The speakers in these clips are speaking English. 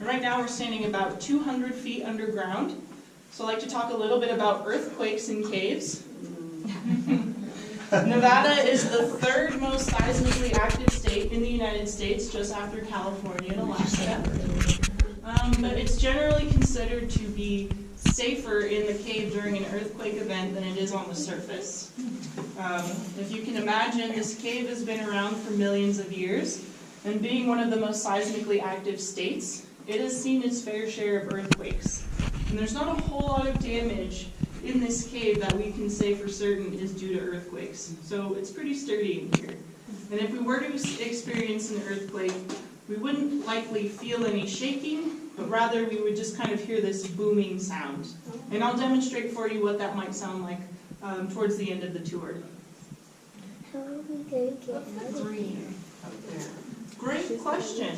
And right now we're standing about 200 feet underground. So I'd like to talk a little bit about earthquakes in caves. Nevada is the third most seismically active state in the United States, just after California and Alaska. But it's generally considered to be safer in the cave during an earthquake event than it is on the surface. If you can imagine, this cave has been around for millions of years, and being one of the most seismically active states, it has seen its fair share of earthquakes. And there's not a whole lot of damage in this cave that we can say for certain is due to earthquakes. So it's pretty sturdy in here. And if we were to experience an earthquake, we wouldn't likely feel any shaking, but rather we would just kind of hear this booming sound. And I'll demonstrate for you what that might sound like towards the end of the tour. How are we going to get out of here? Great question.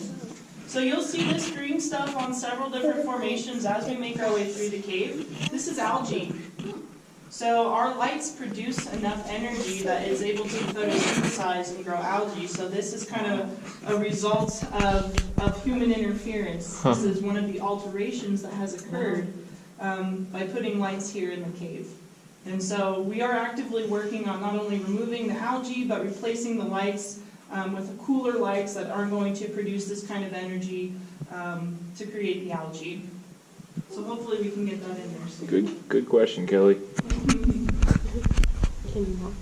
So you'll see this green stuff on several different formations as we make our way through the cave. This is algae. So our lights produce enough energy that is able to photosynthesize and grow algae. So this is kind of a result of human interference. This is one of the alterations that has occurred by putting lights here in the cave. And so we are actively working on not only removing the algae, but replacing the lights with cooler lights that aren't going to produce this kind of energy to create the algae. So hopefully we can get that in there soon. Good question, Kelly. Can you walk?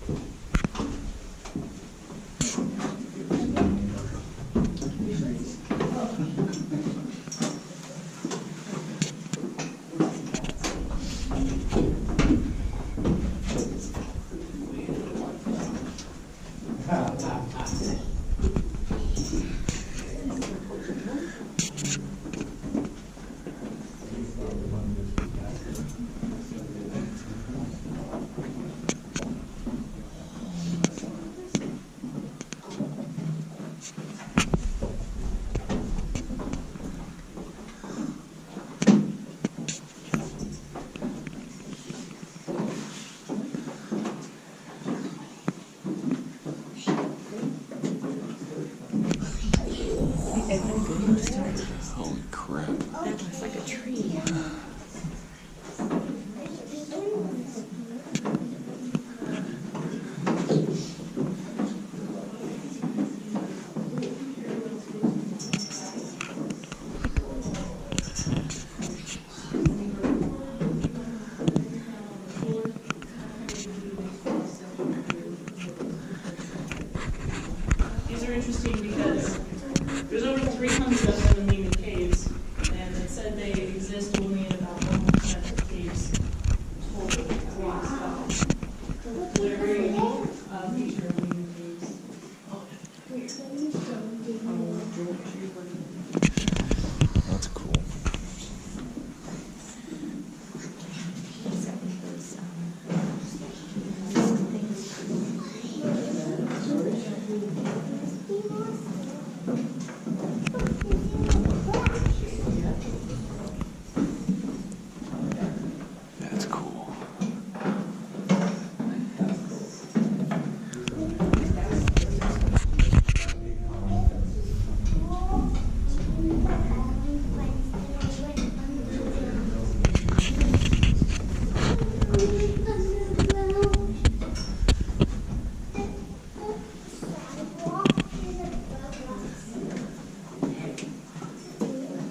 Holy crap. That looks like a tree. These are interesting because there's over 300 of them in Lehman Caves, and it said they exist only in about 1% of caves total. They're very unique feature of Lehman Caves. That's cool. That's cool.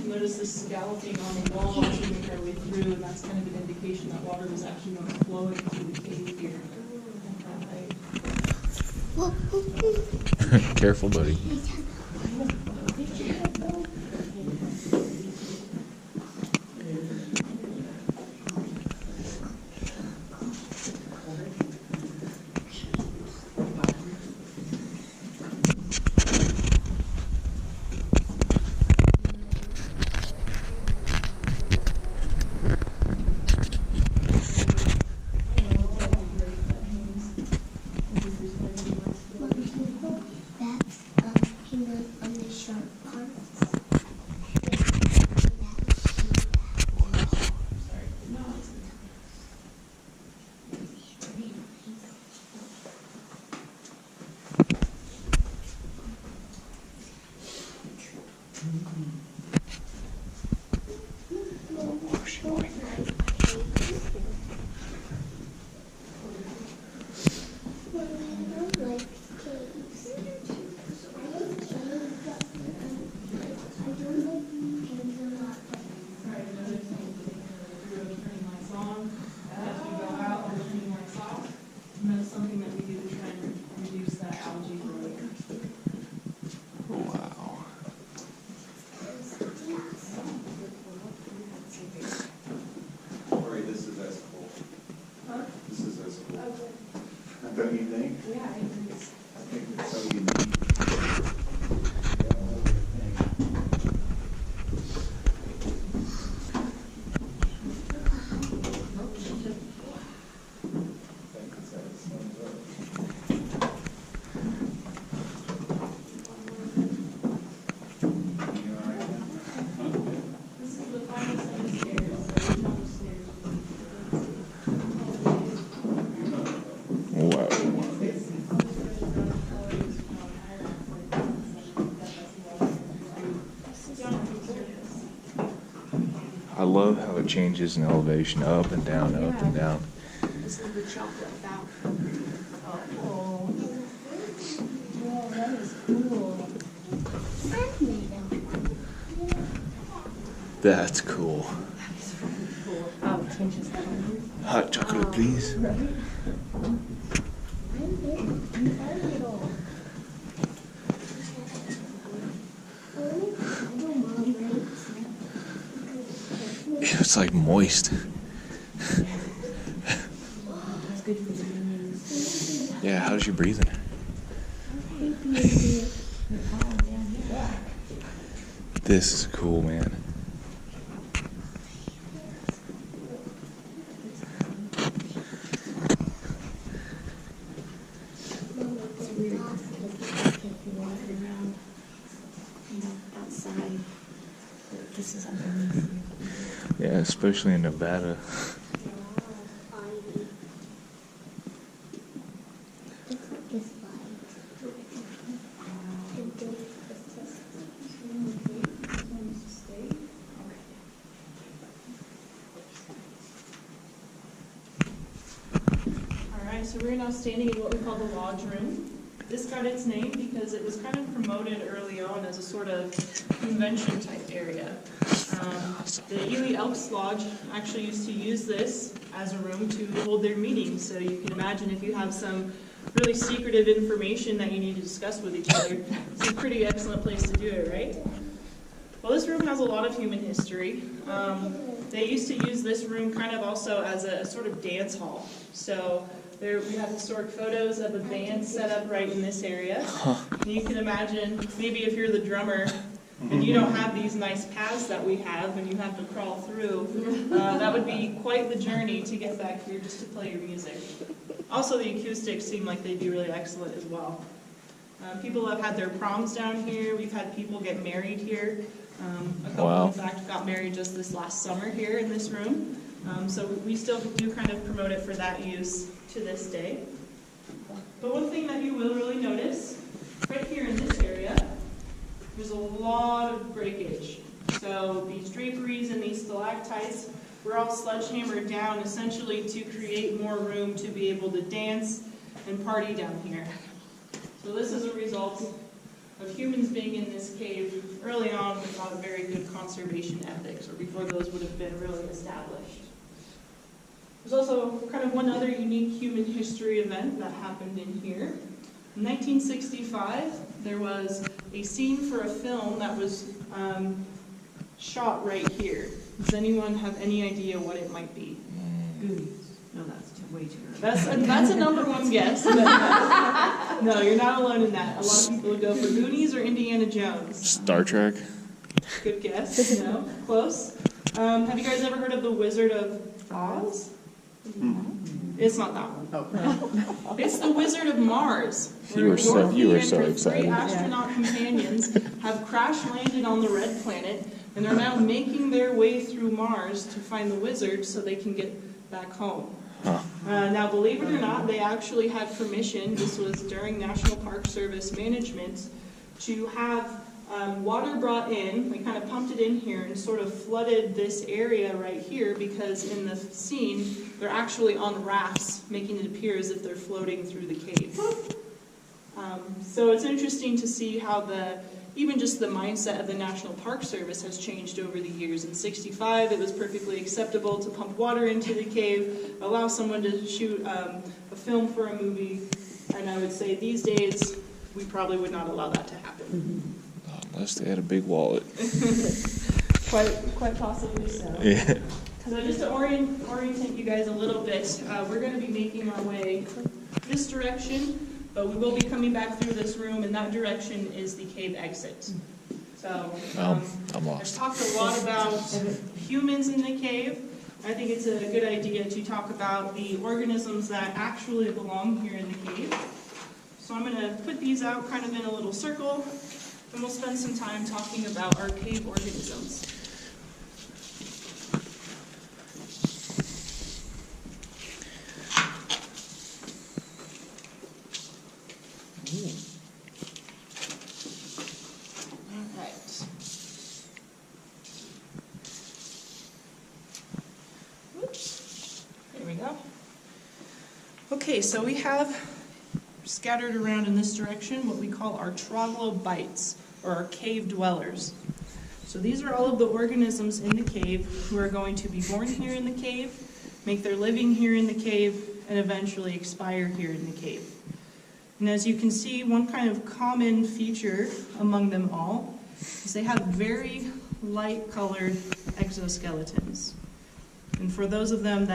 Notice this scalloping on the wall as we make our way through, and that's kind of an indication that water was actually not flowing through the cave here. Careful, buddy. This is the final set of stairs, so we jump stairs. Wow. I love how it changes in elevation, up and down, up and down. This is the chocolate fountain. Oh, that is cool. That's cool. Oh, it changes color. Hot chocolate, please. It's like moist. It's good for the knees. Yeah, how's your breathing? This is cool, man. It's weird. Around, outside. This is underneath you. Yeah, especially in Nevada. Alright, so we're now standing in what we call the lodge room. This got its name because it was kind of promoted early on as a sort of convention type area. The Ely Elks Lodge actually used to use this as a room to hold their meetings. So you can imagine if you have some really secretive information that you need to discuss with each other, it's a pretty excellent place to do it, right? Well, this room has a lot of human history. They used to use this room kind of also as a sort of dance hall. So there we have historic photos of a band set up right in this area. And you can imagine, maybe if you're the drummer and you don't have these nice paths that we have and you have to crawl through, that would be quite the journey to get back here just to play your music. Also, the acoustics seem like they'd be really excellent as well. People have had their proms down here. We've had people get married here. A couple, Wow. in fact, got married just this last summer here in this room. So we still do kind of promote it for that use to this day. But one thing that you will really notice, right here in this area, there's a lot of breakage. So these draperies and these stalactites were all sledgehammered down essentially to create more room to be able to dance and party down here. So this is a result of humans being in this cave early on without very good conservation ethics, or before those would have been really established. There's also kind of one other unique human history event that happened in here. In 1965, there was a scene for a film that was shot right here. Does anyone have any idea what it might be? Goonies. No, that's way too early. That's a number one guess. But no, you're not alone in that. A lot of people would go for Goonies or Indiana Jones. Star Trek? Good guess. No, close. Have you guys ever heard of the Wizard of Oz? It's not that one. Oh. It's the Wizard of Mars. You were so her excited. three astronaut companions have crash landed on the red planet and are now making their way through Mars to find the wizard so they can get back home. Huh. Now, believe it or not, they actually had permission, this was during National Park Service management, to have water brought in. We kind of pumped it in here and sort of flooded this area right here because in the scene, they're actually on rafts, making it appear as if they're floating through the cave. So it's interesting to see how even just the mindset of the National Park Service has changed over the years. In '65, it was perfectly acceptable to pump water into the cave, allow someone to shoot a film for a movie, and I would say these days, we probably would not allow that to happen. Unless they had a big wallet. Quite possibly so. Yeah. So just to orientate you guys a little bit, we're going to be making our way this direction. but we will be coming back through this room, and that direction is the cave exit. So, I'm I've lost. talked a lot about humans in the cave. I think it's a good idea to talk about the organisms that actually belong here in the cave. So I'm going to put these out kind of in a little circle, and we'll spend some time talking about our cave organisms. All right. Whoops. There we go. Okay, so we have scattered around in this direction what we call our troglobites, or our cave dwellers. So these are all of the organisms in the cave who are going to be born here in the cave, make their living here in the cave, and eventually expire here in the cave. And as you can see, one kind of common feature among them all is they have very light-colored exoskeletons. And for those of them that